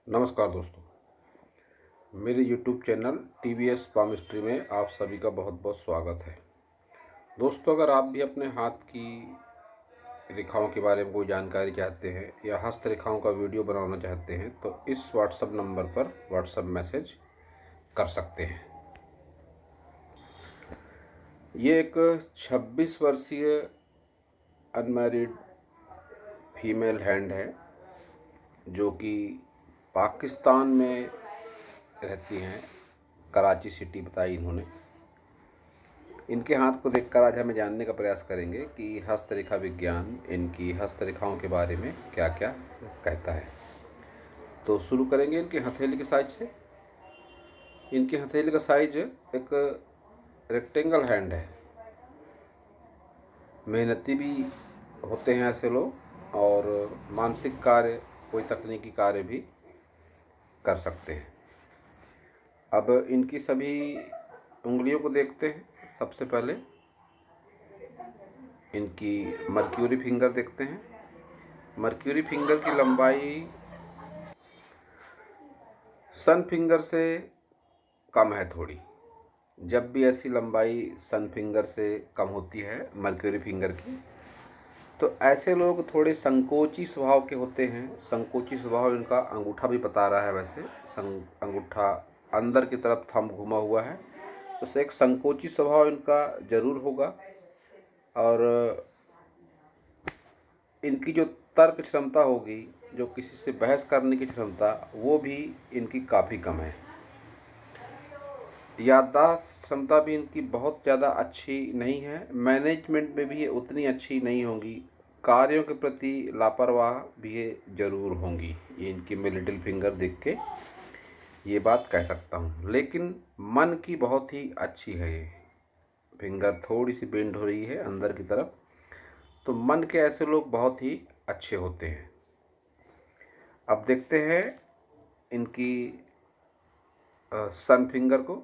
नमस्कार दोस्तों, मेरे YouTube चैनल TVS पामिस्ट्री में आप सभी का बहुत बहुत स्वागत है। दोस्तों, अगर आप भी अपने हाथ की रेखाओं के बारे में कोई जानकारी चाहते हैं या हस्त रेखाओं का वीडियो बनाना चाहते हैं तो इस व्हाट्सएप नंबर पर व्हाट्सएप मैसेज कर सकते हैं। ये एक 26 वर्षीय अनमैरिड फीमेल हैंड है जो कि पाकिस्तान में रहती हैं। कराची सिटी बताई इन्होंने। इनके हाथ को देखकर आज हमें जानने का प्रयास करेंगे कि हस्तरेखा विज्ञान इनकी हस्तरेखाओं के बारे में क्या क्या कहता है। तो शुरू करेंगे इनकी हथेली के साइज से। इनकी हथेली का साइज एक रेक्टेंगल हैंड है। मेहनती भी होते हैं ऐसे लोग और मानसिक कार्य, कोई तकनीकी कार्य भी कर सकते हैं। अब इनकी सभी उंगलियों को देखते हैं। सबसे पहले इनकी मर्क्यूरी फिंगर देखते हैं। मर्क्यूरी फिंगर की लंबाई सन फिंगर से कम है थोड़ी। जब भी ऐसी लंबाई सन फिंगर से कम होती है मर्क्यूरी फिंगर की, तो ऐसे लोग थोड़े संकोची स्वभाव के होते हैं। संकोची स्वभाव इनका अंगूठा भी बता रहा है। वैसे अंगूठा अंदर की तरफ थंब घुमा हुआ है, तो एक संकोची स्वभाव इनका ज़रूर होगा। और इनकी जो तर्क क्षमता होगी, जो किसी से बहस करने की क्षमता, वो भी इनकी काफ़ी कम है। याददाश्त क्षमता भी इनकी बहुत ज़्यादा अच्छी नहीं है। मैनेजमेंट में भी ये उतनी अच्छी नहीं होंगी। कार्यों के प्रति लापरवाह भी ये ज़रूर होंगी। ये इनकी मैं लिटिल फिंगर देख के ये बात कह सकता हूँ। लेकिन मन की बहुत ही अच्छी है। ये फिंगर थोड़ी सी बेंड हो रही है अंदर की तरफ, तो मन के ऐसे लोग बहुत ही अच्छे होते हैं। अब देखते हैं इनकी सन फिंगर को।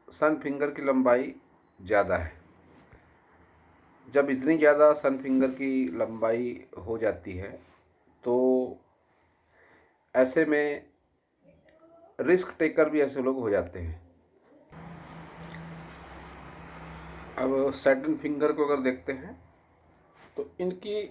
सन फिंगर की लंबाई ज़्यादा है। जब इतनी ज़्यादा सन फिंगर की लंबाई हो जाती है तो ऐसे में रिस्क टेकर भी ऐसे लोग हो जाते हैं। अब सैटर्न फिंगर को अगर देखते हैं तो इनकी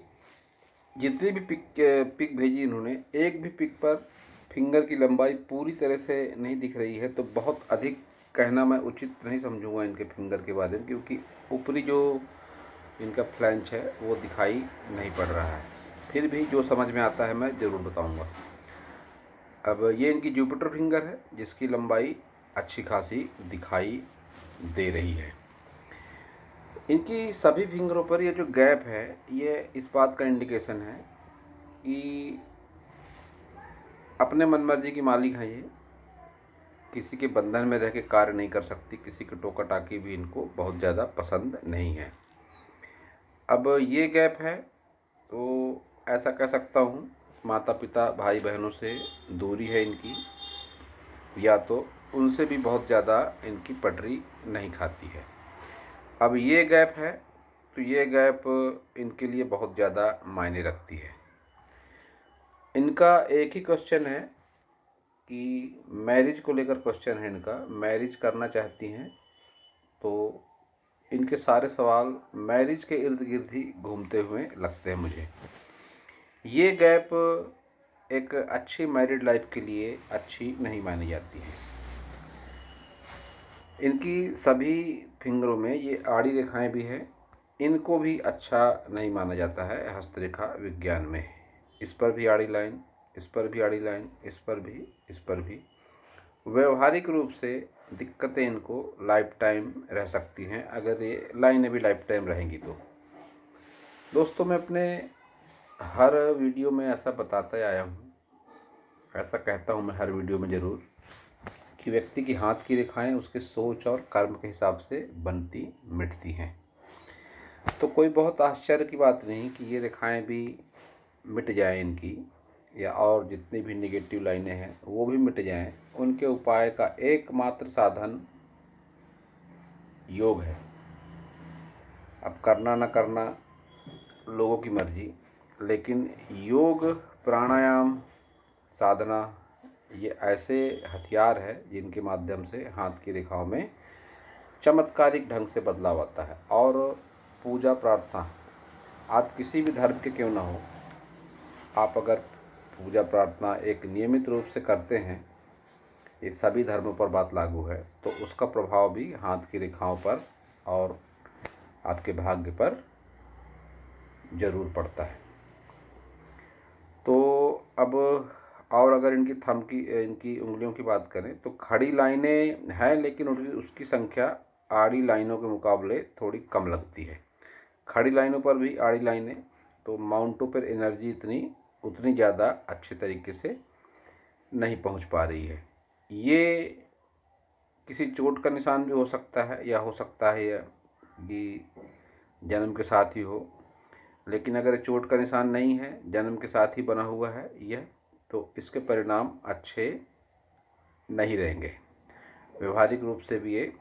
जितनी भी पिक भेजी इन्होंने, एक भी पिक पर फिंगर की लंबाई पूरी तरह से नहीं दिख रही है। तो बहुत अधिक कहना मैं उचित नहीं समझूंगा इनके फिंगर के बारे में, क्योंकि ऊपरी जो इनका फ्लैंच है वो दिखाई नहीं पड़ रहा है। फिर भी जो समझ में आता है मैं ज़रूर बताऊंगा। अब ये इनकी जुपिटर फिंगर है जिसकी लंबाई अच्छी खासी दिखाई दे रही है। इनकी सभी फिंगरों पर ये जो गैप है, ये इस बात का इंडिकेशन है कि अपने मनमर्जी की मालिक हैं ये। किसी के बंधन में रह के कार्य नहीं कर सकती। किसी की टोका टाकी भी इनको बहुत ज़्यादा पसंद नहीं है। अब ये गैप है तो ऐसा कह सकता हूँ माता पिता भाई बहनों से दूरी है इनकी, या तो उनसे भी बहुत ज़्यादा इनकी पटरी नहीं खाती है। अब ये गैप है तो ये गैप इनके लिए बहुत ज़्यादा मायने रखती है। इनका एक ही क्वेश्चन है कि मैरिज को लेकर क्वेश्चन है इनका। मैरिज करना चाहती हैं तो इनके सारे सवाल मैरिज के इर्द गिर्द ही घूमते हुए लगते हैं मुझे। ये गैप एक अच्छी मैरिड लाइफ के लिए अच्छी नहीं मानी जाती है। इनकी सभी फिंगरों में ये आड़ी रेखाएं भी हैं। इनको भी अच्छा नहीं माना जाता है हस्तरेखा विज्ञान में। इस पर भी आड़ी लाइन, इस पर भी आड़ी लाइन, इस पर भी, इस पर भी। व्यवहारिक रूप से दिक्कतें इनको लाइफ टाइम रह सकती हैं, अगर ये लाइनें भी लाइफ टाइम रहेंगी तो। दोस्तों, मैं अपने हर वीडियो में ऐसा बताते आया हूँ, ऐसा कहता हूँ मैं हर वीडियो में ज़रूर, कि व्यक्ति की हाथ की रेखाएं उसके सोच और कर्म के हिसाब से बनती मिटती हैं। तो कोई बहुत आश्चर्य की बात नहीं कि ये रेखाएं भी मिट जाएं इनकी, या और जितनी भी निगेटिव लाइनें हैं वो भी मिट जाएं। उनके उपाय का एकमात्र साधन योग है। अब करना ना करना लोगों की मर्जी, लेकिन योग, प्राणायाम, साधना ये ऐसे हथियार है जिनके माध्यम से हाथ की रेखाओं में चमत्कारिक ढंग से बदलाव आता है। और पूजा प्रार्थना, आप किसी भी धर्म के क्यों ना हो, आप अगर पूजा प्रार्थना एक नियमित रूप से करते हैं, ये सभी धर्मों पर बात लागू है, तो उसका प्रभाव भी हाथ की रेखाओं पर और आपके भाग्य पर ज़रूर पड़ता है। तो अब और अगर इनकी उंगलियों की बात करें तो खड़ी लाइनें हैं, लेकिन उसकी संख्या आड़ी लाइनों के मुकाबले थोड़ी कम लगती है। खड़ी लाइनों पर भी आड़ी लाइनें, तो माउंटों पर एनर्जी उतनी ज़्यादा अच्छे तरीके से नहीं पहुंच पा रही है। ये किसी चोट का निशान भी हो सकता है, या हो सकता है ये जन्म के साथ ही हो। लेकिन अगर चोट का निशान नहीं है, जन्म के साथ ही बना हुआ है यह, तो इसके परिणाम अच्छे नहीं रहेंगे। व्यवहारिक रूप से भी ये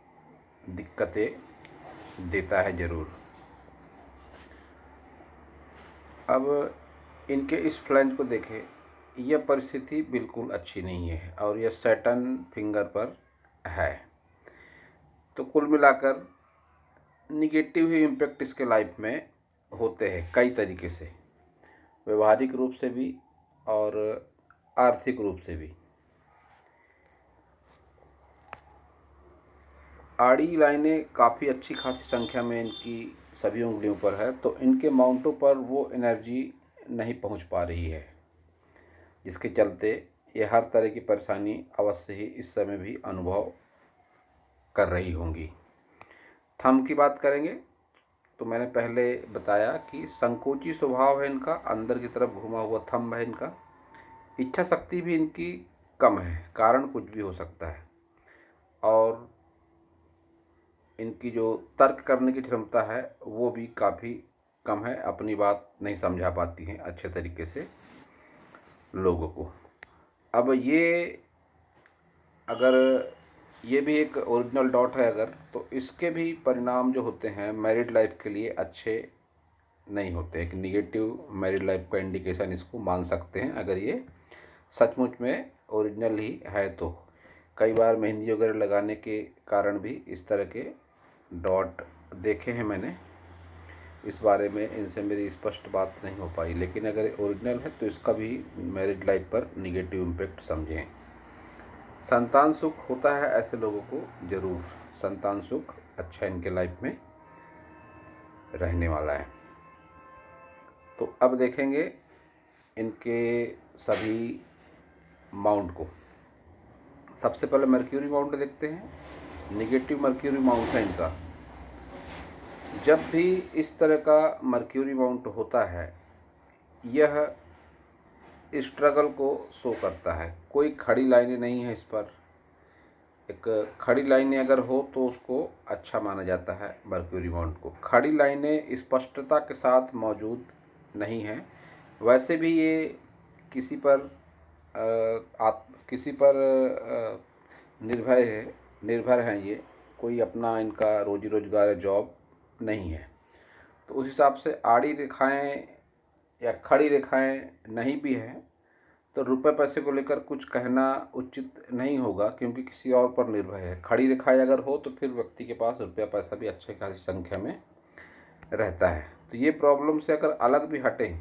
दिक्कतें देता है ज़रूर। अब इनके इस फ्लैंज को देखें, यह परिस्थिति बिल्कुल अच्छी नहीं है और यह सैटर्न फिंगर पर है। तो कुल मिलाकर निगेटिव ही इम्पैक्ट इसके लाइफ में होते हैं कई तरीके से, व्यवहारिक रूप से भी और आर्थिक रूप से भी। आड़ी लाइनें काफ़ी अच्छी खासी संख्या में इनकी सभी उंगलियों पर है, तो इनके माउंटों पर वो एनर्जी नहीं पहुंच पा रही है, जिसके चलते ये हर तरह की परेशानी अवश्य ही इस समय भी अनुभव कर रही होंगी। थंब की बात करेंगे तो मैंने पहले बताया कि संकोची स्वभाव है इनका, अंदर की तरफ घुमा हुआ थंब है इनका। इच्छा शक्ति भी इनकी कम है, कारण कुछ भी हो सकता है। और इनकी जो तर्क करने की क्षमता है वो भी काफ़ी कम है, अपनी बात नहीं समझा पाती हैं अच्छे तरीके से लोगों को। अब अगर ये भी एक ओरिजिनल डॉट है अगर, तो इसके भी परिणाम जो होते हैं मैरिड लाइफ के लिए अच्छे नहीं होते। एक निगेटिव मैरिड लाइफ का इंडिकेशन इसको मान सकते हैं अगर ये सचमुच में ओरिजिनल ही है तो। कई बार मेहंदी वगैरह लगाने के कारण भी इस तरह के डॉट देखे हैं मैंने। इस बारे में इनसे मेरी स्पष्ट बात नहीं हो पाई, लेकिन अगर ओरिजिनल है तो इसका भी मैरिज लाइफ पर निगेटिव इम्पैक्ट समझें। संतान सुख होता है ऐसे लोगों को ज़रूर, संतान सुख अच्छा इनके लाइफ में रहने वाला है। तो अब देखेंगे इनके सभी माउंट को। सबसे पहले मर्क्यूरी माउंट देखते हैं। निगेटिव मर्क्यूरी माउंट है इनका। जब भी इस तरह का मर्क्यूरी माउंट होता है, यह स्ट्रगल को शो करता है। कोई खड़ी लाइनें नहीं है इस पर। एक खड़ी लाइनें अगर हो तो उसको अच्छा माना जाता है मर्क्यूरी माउंट को। खड़ी लाइनें स्पष्टता के साथ मौजूद नहीं हैं। वैसे भी ये किसी पर निर्भर हैं ये, कोई अपना इनका रोजी रोजगार जॉब नहीं है। तो उस हिसाब से आड़ी रेखाएं या खड़ी रेखाएं नहीं भी हैं तो रुपए पैसे को लेकर कुछ कहना उचित नहीं होगा, क्योंकि किसी और पर निर्भर है। खड़ी रेखाएं अगर हो तो फिर व्यक्ति के पास रुपया पैसा भी अच्छे खासी संख्या में रहता है। तो ये प्रॉब्लम से अगर अलग भी हटें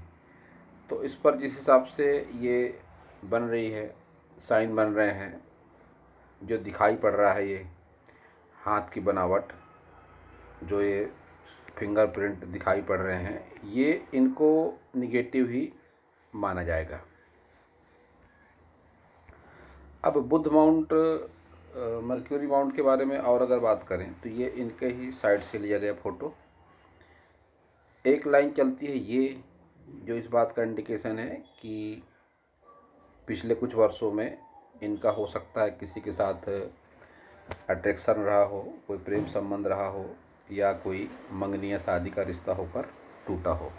तो इस पर जिस हिसाब से ये बन रही है, साइन बन रहे हैं, जो दिखाई पड़ रहा है, ये हाथ की बनावट, जो ये फिंगरप्रिंट दिखाई पड़ रहे हैं, ये इनको निगेटिव ही माना जाएगा। अब बुध माउंट, मर्क्यूरी माउंट के बारे में और अगर बात करें तो ये इनके ही साइड से लिया गया फ़ोटो। एक लाइन चलती है ये, जो इस बात का इंडिकेशन है कि पिछले कुछ वर्षों में इनका हो सकता है किसी के साथ अट्रैक्शन रहा हो, कोई प्रेम संबंध रहा हो, या कोई मंगनी या शादी का रिश्ता होकर टूटा हो।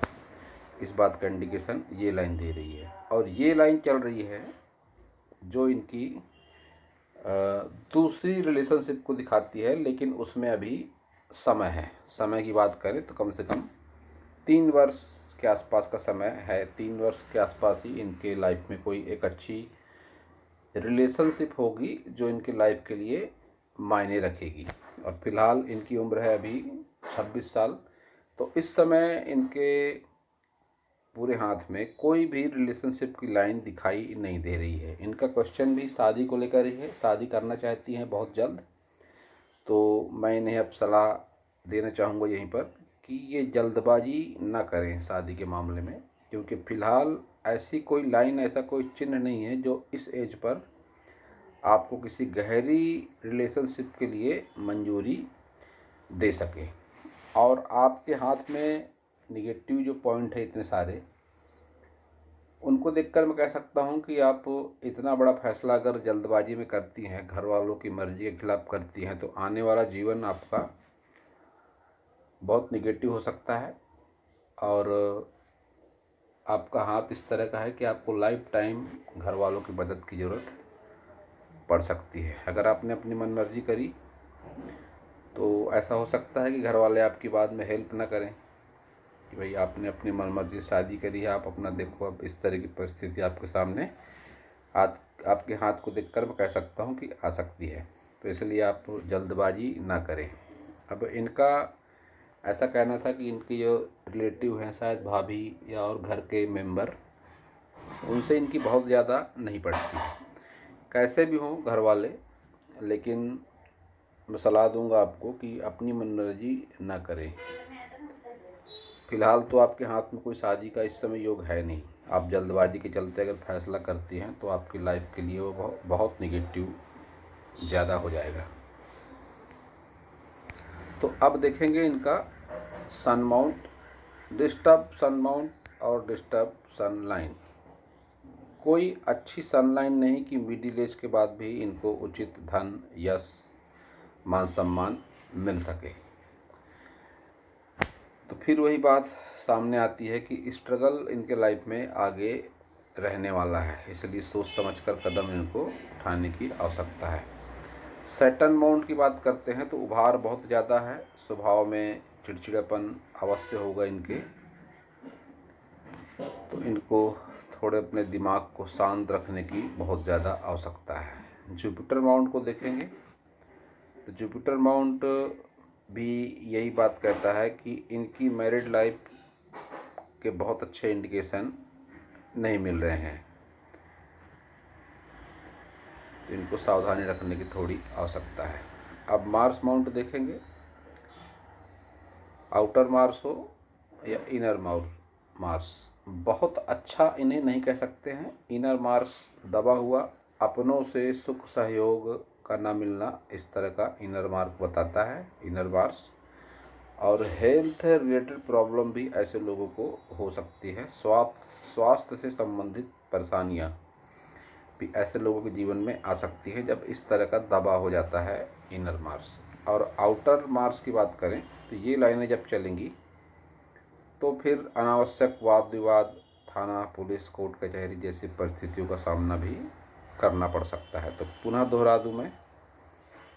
इस बात का इंडिकेशन ये लाइन दे रही है। और ये लाइन चल रही है जो इनकी दूसरी रिलेशनशिप को दिखाती है, लेकिन उसमें अभी समय है। समय की बात करें तो कम से कम 3 वर्ष के आसपास का समय है। 3 वर्ष के आसपास ही इनके लाइफ में कोई एक अच्छी रिलेशनशिप होगी जो इनके लाइफ के लिए मायने रखेगी। और फिलहाल इनकी उम्र है अभी 26 साल। तो इस समय इनके पूरे हाथ में कोई भी रिलेशनशिप की लाइन दिखाई नहीं दे रही है। इनका क्वेश्चन भी शादी को लेकर ही है, शादी करना चाहती हैं बहुत जल्द। तो मैं इन्हें अब सलाह देना चाहूँगा यहीं पर कि ये जल्दबाजी ना करें शादी के मामले में, क्योंकि फ़िलहाल ऐसी कोई लाइन, ऐसा कोई चिन्ह नहीं है जो इस एज पर आपको किसी गहरी रिलेशनशिप के लिए मंजूरी दे सके। और आपके हाथ में निगेटिव जो पॉइंट है इतने सारे, उनको देखकर मैं कह सकता हूँ कि आप इतना बड़ा फैसला अगर जल्दबाजी में करती हैं, घर वालों की मर्ज़ी के खिलाफ़ करती हैं, तो आने वाला जीवन आपका बहुत निगेटिव हो सकता है। और आपका हाथ इस तरह का है कि आपको लाइफ टाइम घर वालों की मदद की ज़रूरत पड़ सकती है। अगर आपने अपनी मनमर्जी करी तो ऐसा हो सकता है कि घर वाले आपकी बाद में हेल्प ना करें कि भाई आपने अपनी मनमर्जी शादी करी है, आप अपना देखो। अब इस तरह की परिस्थिति आपके सामने आपके हाथ को देखकर मैं कह सकता हूँ कि आ सकती है। तो इसलिए आप जल्दबाजी ना करें। अब इनका ऐसा कहना था कि इनकी जो रिलेटिव हैं, शायद भाभी या और घर के मेंबर, उनसे इनकी बहुत ज़्यादा नहीं पड़ती। कैसे भी हों घर वाले, लेकिन मैं सलाह दूंगा आपको कि अपनी मनमर्जी ना करें। फ़िलहाल तो आपके हाथ में कोई शादी का इस समय योग है नहीं। आप जल्दबाजी के चलते अगर फैसला करती हैं तो आपकी लाइफ के लिए वो बहुत निगेटिव ज़्यादा हो जाएगा। तो अब देखेंगे इनका सन माउंट, डिस्टर्ब सन माउंट और डिस्टर्ब सन लाइन। कोई अच्छी सन लाइन नहीं कि मिडिल एज के बाद भी इनको उचित धन, यश, मान सम्मान मिल सके। तो फिर वही बात सामने आती है कि स्ट्रगल इनके लाइफ में आगे रहने वाला है, इसलिए सोच समझकर कदम इनको उठाने की आवश्यकता है। सैटर्न माउंट की बात करते हैं तो उभार बहुत ज़्यादा है, स्वभाव में चिड़चिड़ापन अवश्य होगा इनके। तो इनको थोड़े अपने दिमाग को शांत रखने की बहुत ज़्यादा आवश्यकता है। जुपिटर माउंट को देखेंगे तो जुपिटर माउंट भी यही बात कहता है कि इनकी मैरिड लाइफ के बहुत अच्छे इंडिकेशन नहीं मिल रहे हैं, तो इनको सावधानी रखने की थोड़ी आवश्यकता है। अब मार्स माउंट देखेंगे, आउटर मार्स हो या इनर मार्स, बहुत अच्छा इन्हें नहीं कह सकते हैं। इनर मार्स दबा हुआ, अपनों से सुख सहयोग का ना मिलना, इस तरह का इनर मार्क बताता है इनर मार्स। और हेल्थ रिलेटेड प्रॉब्लम भी ऐसे लोगों को हो सकती है। स्वास्थ्य से संबंधित परेशानियां भी ऐसे लोगों के जीवन में आ सकती है जब इस तरह का दबाव हो जाता है इनर मार्स। और आउटर मार्स की बात करें तो ये लाइनें जब चलेंगी तो फिर अनावश्यक वाद विवाद, थाना, पुलिस, कोर्ट कचहरी जैसी परिस्थितियों का सामना भी करना पड़ सकता है। तो पुनः दोहरा दूँ, मैं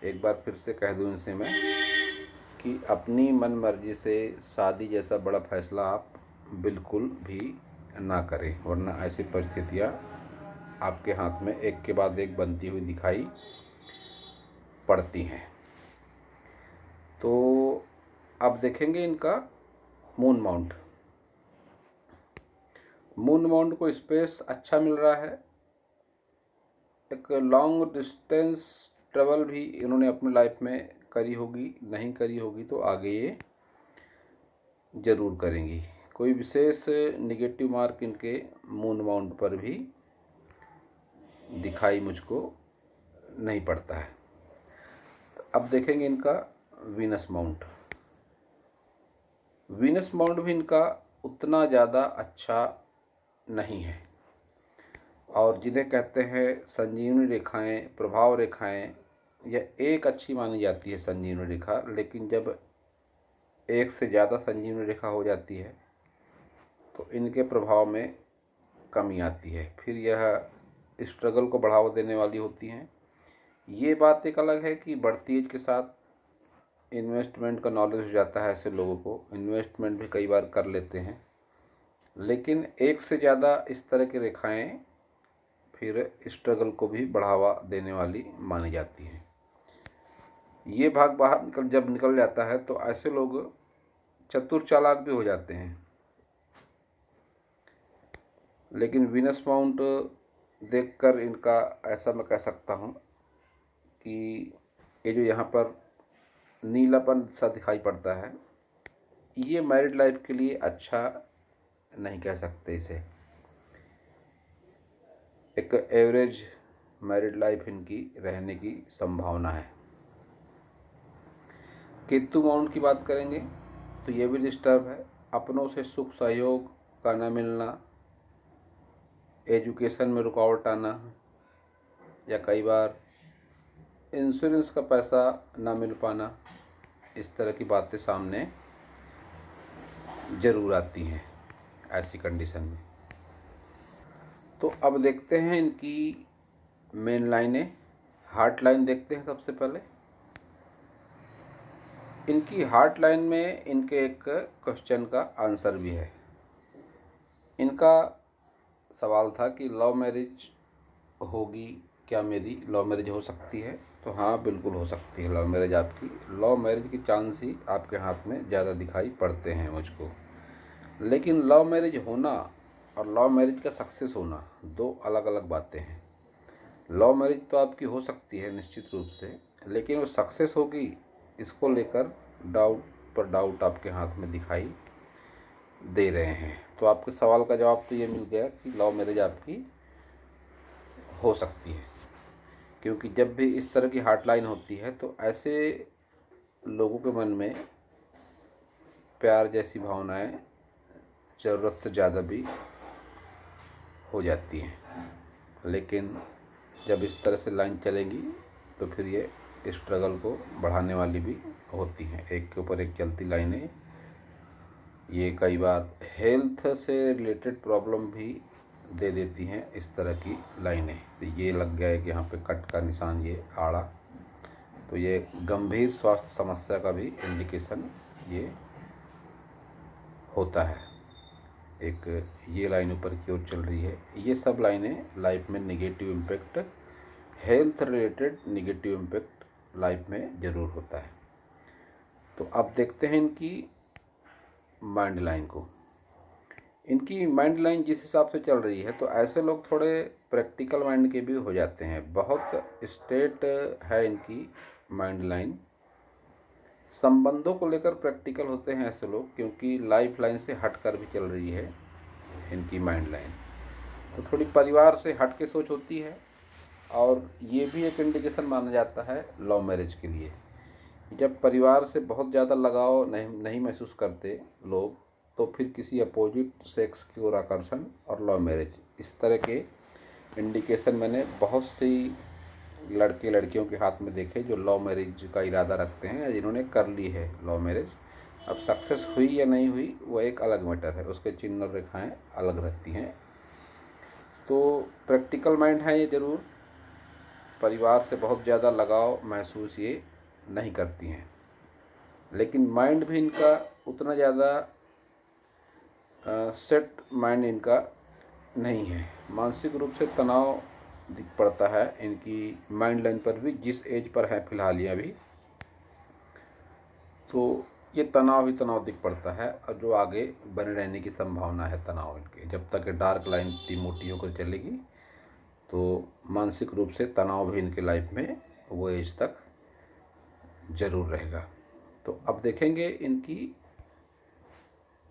एक बार फिर से कह दूँ इनसे मैं कि अपनी मन मर्जी से शादी जैसा बड़ा फैसला आप बिल्कुल भी ना करें, वरना ऐसी परिस्थितियाँ आपके हाथ में एक के बाद एक बनती हुई दिखाई पड़ती हैं। तो अब देखेंगे इनका मून माउंट। मून माउंट को स्पेस अच्छा मिल रहा है, एक लॉन्ग डिस्टेंस ट्रेवल भी इन्होंने अपनी लाइफ में करी होगी, नहीं करी होगी तो आगे ये ज़रूर करेंगी। कोई विशेष निगेटिव मार्क इनके मून माउंट पर भी दिखाई मुझको नहीं पड़ता है। तो अब देखेंगे इनका वीनस माउंट। वीनस माउंट भी इनका उतना ज़्यादा अच्छा नहीं है, और जिन्हें कहते हैं संजीवनी रेखाएं, प्रभाव रेखाएं, यह एक अच्छी मानी जाती है संजीवनी रेखा। लेकिन जब एक से ज़्यादा संजीवनी रेखा हो जाती है तो इनके प्रभाव में कमी आती है, फिर यह स्ट्रगल को बढ़ावा देने वाली होती हैं। ये बात एक अलग है कि बढ़ती एज के साथ इन्वेस्टमेंट का नॉलेज हो जाता है, ऐसे लोगों को इन्वेस्टमेंट भी कई बार कर लेते हैं। लेकिन एक से ज़्यादा इस तरह की रेखाएं फिर स्ट्रगल को भी बढ़ावा देने वाली मानी जाती हैं। ये भाग बाहर जब निकल जाता है तो ऐसे लोग चतुर चालाक भी हो जाते हैं। लेकिन वीनस माउंट देखकर इनका ऐसा मैं कह सकता हूँ कि ये जो यहाँ पर नीलापन सा दिखाई पड़ता है, ये मैरिड लाइफ के लिए अच्छा नहीं कह सकते इसे। एक एवरेज मैरिड लाइफ इनकी रहने की संभावना है। केतु माउंट की बात करेंगे तो ये भी डिस्टर्ब है। अपनों से सुख सहयोग का न मिलना, एजुकेशन में रुकावट आना, या कई बार इंश्योरेंस का पैसा ना मिल पाना, इस तरह की बातें सामने ज़रूर आती हैं ऐसी कंडीशन में। तो अब देखते हैं इनकी मेन लाइनें। हार्ट लाइन देखते हैं सबसे पहले। इनकी हार्ट लाइन में इनके एक क्वेश्चन का आंसर भी है। इनका सवाल था कि लव मैरिज होगी क्या, मेरी लव मैरिज हो सकती है? तो हाँ, बिल्कुल हो सकती है लव मैरिज आपकी। लव मैरिज के चांस ही आपके हाथ में ज़्यादा दिखाई पड़ते हैं मुझको। लेकिन लव मैरिज होना और लव मैरिज का सक्सेस होना दो अलग अलग बातें हैं। लव मैरिज तो आपकी हो सकती है निश्चित रूप से, लेकिन वो सक्सेस होगी इसको लेकर डाउट पर डाउट आपके हाथ में दिखाई दे रहे हैं। तो आपके सवाल का जवाब तो ये मिल गया कि लव मैरिज आपकी हो सकती है, क्योंकि जब भी इस तरह की हॉटलाइन होती है तो ऐसे लोगों के मन में प्यार जैसी भावनाएं ज़रूरत से ज़्यादा भी हो जाती हैं। लेकिन जब इस तरह से लाइन चलेंगी तो फिर ये स्ट्रगल को बढ़ाने वाली भी होती हैं। एक के ऊपर एक चलती लाइनें ये कई बार हेल्थ से रिलेटेड प्रॉब्लम भी दे देती हैं। इस तरह की लाइनें से ये लग गया है कि यहाँ पे कट का निशान, ये आड़ा, तो ये गंभीर स्वास्थ्य समस्या का भी इंडिकेशन ये होता है। एक ये लाइन ऊपर की ओर चल रही है। ये सब लाइनें लाइफ में negative impact, health related negative impact life में ज़रूर होता है। तो अब देखते हैं इनकी माइंड लाइन को। इनकी माइंड लाइन जिस हिसाब से चल रही है तो ऐसे लोग थोड़े प्रैक्टिकल माइंड के भी हो जाते हैं। बहुत स्ट्रेट है इनकी माइंड लाइन। संबंधों को लेकर प्रैक्टिकल होते हैं ऐसे लोग, क्योंकि लाइफ लाइन से हटकर भी चल रही है इनकी माइंड लाइन। तो थोड़ी परिवार से हट के सोच होती है, और ये भी एक इंडिकेशन माना जाता है लव मैरिज के लिए। जब परिवार से बहुत ज़्यादा लगाव नहीं महसूस करते लोग, तो फिर किसी अपोजिट सेक्स की ओर आकर्षण और लव मैरिज, इस तरह के इंडिकेशन मैंने बहुत सी लड़के लड़कियों के हाथ में देखे जो लव मैरिज का इरादा रखते हैं या जिन्होंने कर ली है लव मैरिज। अब सक्सेस हुई या नहीं हुई वो एक अलग मैटर है, उसके चिन्ह और रेखाएँ अलग रहती हैं। तो प्रैक्टिकल माइंड है ये ज़रूर, परिवार से बहुत ज़्यादा लगाव महसूस ये नहीं करती हैं। लेकिन माइंड भी इनका उतना ज़्यादा सेट माइंड इनका नहीं है। मानसिक रूप से तनाव दिख पड़ता है इनकी माइंड लाइन पर भी, जिस एज पर है फ़िलहाल ये अभी, तो ये तनाव ही तनाव दिख पड़ता है। और जो आगे बने रहने की संभावना है तनाव इनके, जब तक ये डार्क लाइन इतनी मोटी होकर चलेगी तो मानसिक रूप से तनाव भी इनके लाइफ में वो एज तक ज़रूर रहेगा। तो अब देखेंगे इनकी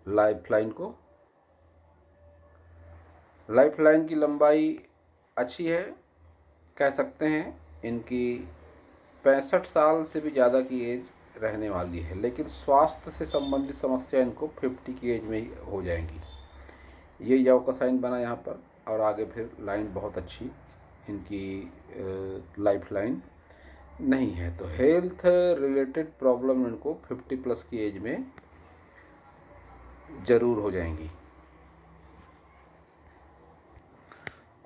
लाइफ लाइन को। लाइफ लाइन की लंबाई अच्छी है, कह सकते हैं इनकी 65 साल से भी ज़्यादा की एज रहने वाली है। लेकिन स्वास्थ्य से संबंधित समस्या इनको 50 की एज में ही हो जाएंगी। ये यव का साइन बना यहाँ पर, और आगे फिर लाइन बहुत अच्छी इनकी लाइफ लाइन नहीं है। तो हेल्थ रिलेटेड प्रॉब्लम इनको 50 प्लस की एज में ज़रूर हो जाएंगी।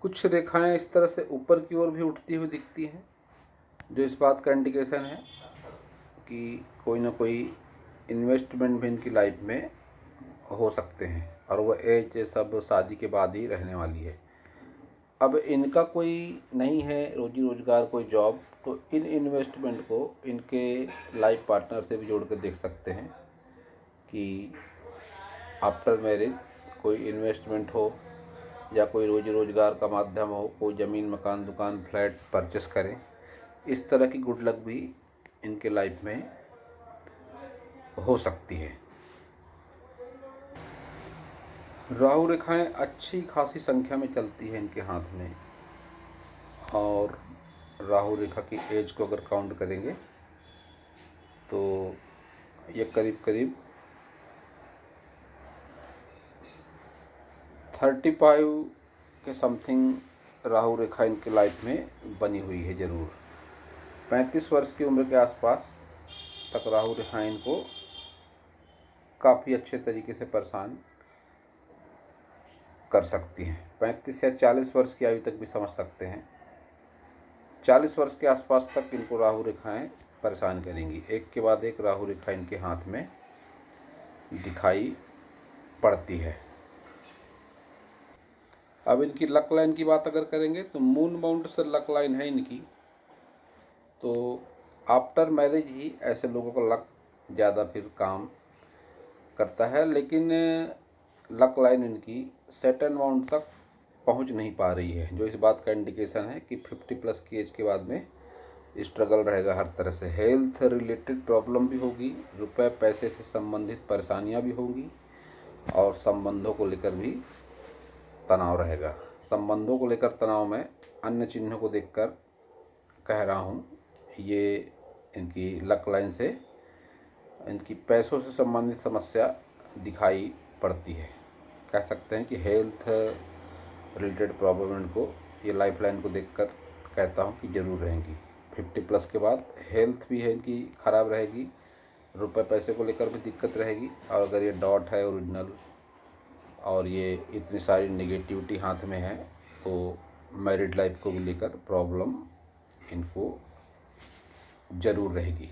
कुछ रेखाएं इस तरह से ऊपर की ओर भी उठती हुई दिखती हैं, जो इस बात का इंडिकेशन है कि कोई ना कोई इन्वेस्टमेंट भी इनकी लाइफ में हो सकते हैं, और वह एज सब शादी के बाद ही रहने वाली है। अब इनका कोई नहीं है रोजी रोज़गार, कोई जॉब, तो इन इन्वेस्टमेंट को इनके लाइफ पार्टनर से भी जोड़ कर देख सकते हैं कि आफ्टर मैरिज कोई इन्वेस्टमेंट हो या कोई रोजी रोज़गार का माध्यम हो, कोई ज़मीन, मकान, दुकान, फ्लैट परचेस करें। इस तरह की गुड लक भी इनके लाइफ में हो सकती है। राहु रेखाएं अच्छी खासी संख्या में चलती है इनके हाथ में, और राहु रेखा की एज को अगर काउंट करेंगे तो ये करीब करीब 35 के समथिंग राहु रेखा इनके लाइफ में बनी हुई है ज़रूर। 35 वर्ष की उम्र के आसपास तक राहु रेखाएं इनको काफ़ी अच्छे तरीके से परेशान कर सकती हैं। 35 या 40 वर्ष की आयु तक भी समझ सकते हैं। 40 वर्ष के आसपास तक इनको राहु रेखाएं परेशान करेंगी। एक के बाद एक राहु रेखा इनके हाथ में दिखाई पड़ती है। अब इनकी लक लाइन की बात अगर करेंगे तो मून बाउंड से लक लाइन है इनकी, तो आफ्टर मैरिज ही ऐसे लोगों का लक ज़्यादा फिर काम करता है। लेकिन लक लाइन इनकी सैटर्न बाउंड तक पहुंच नहीं पा रही है, जो इस बात का इंडिकेशन है कि 50+ की एज के बाद में स्ट्रगल रहेगा हर तरह से। हेल्थ रिलेटेड प्रॉब्लम भी होगी, रुपए पैसे से संबंधित परेशानियां भी होंगी, और संबंधों को लेकर भी तनाव रहेगा। संबंधों को लेकर तनाव में अन्य चिन्हों को देखकर कह रहा हूँ, ये इनकी लक लाइन से इनकी पैसों से संबंधित समस्या दिखाई पड़ती है। कह सकते हैं कि हेल्थ रिलेटेड प्रॉब्लम इनको ये लाइफ लाइन को देखकर कहता हूँ कि ज़रूर रहेंगी। 50+ के बाद हेल्थ भी है इनकी ख़राब रहेगी, रुपए पैसे को लेकर भी दिक्कत रहेगी, और अगर ये डॉट है ओरिजिनल और ये इतनी सारी नेगेटिविटी हाथ में है तो मैरिड लाइफ को भी लेकर प्रॉब्लम इनको ज़रूर रहेगी।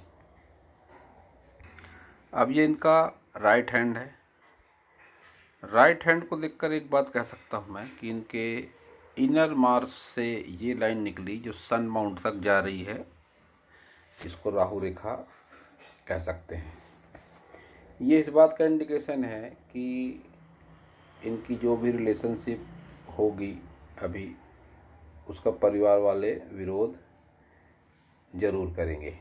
अब ये इनका राइट हैंड है। राइट हैंड को देखकर एक बात कह सकता हूँ मैं कि इनके इनर मार्स से ये लाइन निकली जो सन माउंट तक जा रही है, इसको राहु रेखा कह सकते हैं। ये इस बात का इंडिकेशन है कि इनकी जो भी रिलेशनशिप होगी अभी, उसका परिवार वाले विरोध ज़रूर करेंगे।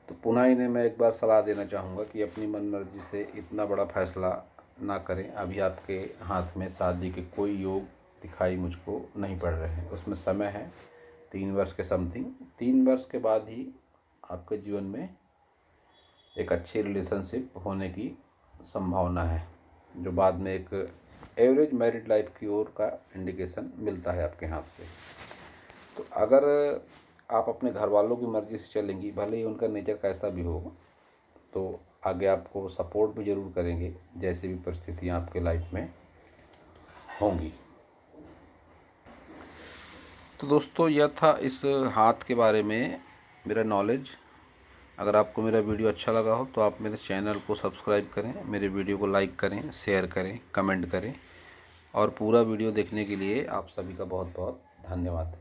तो पुनः इन्हें मैं एक बार सलाह देना चाहूँगा कि अपनी मनमर्जी से इतना बड़ा फैसला ना करें। अभी आपके हाथ में शादी के कोई योग दिखाई मुझको नहीं पड़ रहे हैं। उसमें समय है 3 वर्ष के समथिंग। 3 वर्ष के बाद ही आपके जीवन में एक अच्छी रिलेशनशिप होने की संभावना है, जो बाद में एक एवरेज मैरिड लाइफ की ओर का इंडिकेशन मिलता है आपके हाथ से। तो अगर आप अपने घर वालों की मर्ज़ी से चलेंगी, भले ही उनका नेचर कैसा भी हो, तो आगे आपको सपोर्ट भी ज़रूर करेंगे जैसे भी परिस्थितियाँ आपके लाइफ में होंगी। तो दोस्तों, यह था इस हाथ के बारे में मेरा नॉलेज। अगर आपको मेरा वीडियो अच्छा लगा हो तो आप मेरे चैनल को सब्सक्राइब करें, मेरे वीडियो को लाइक करें, शेयर करें, कमेंट करें, और पूरा वीडियो देखने के लिए आप सभी का बहुत बहुत धन्यवाद।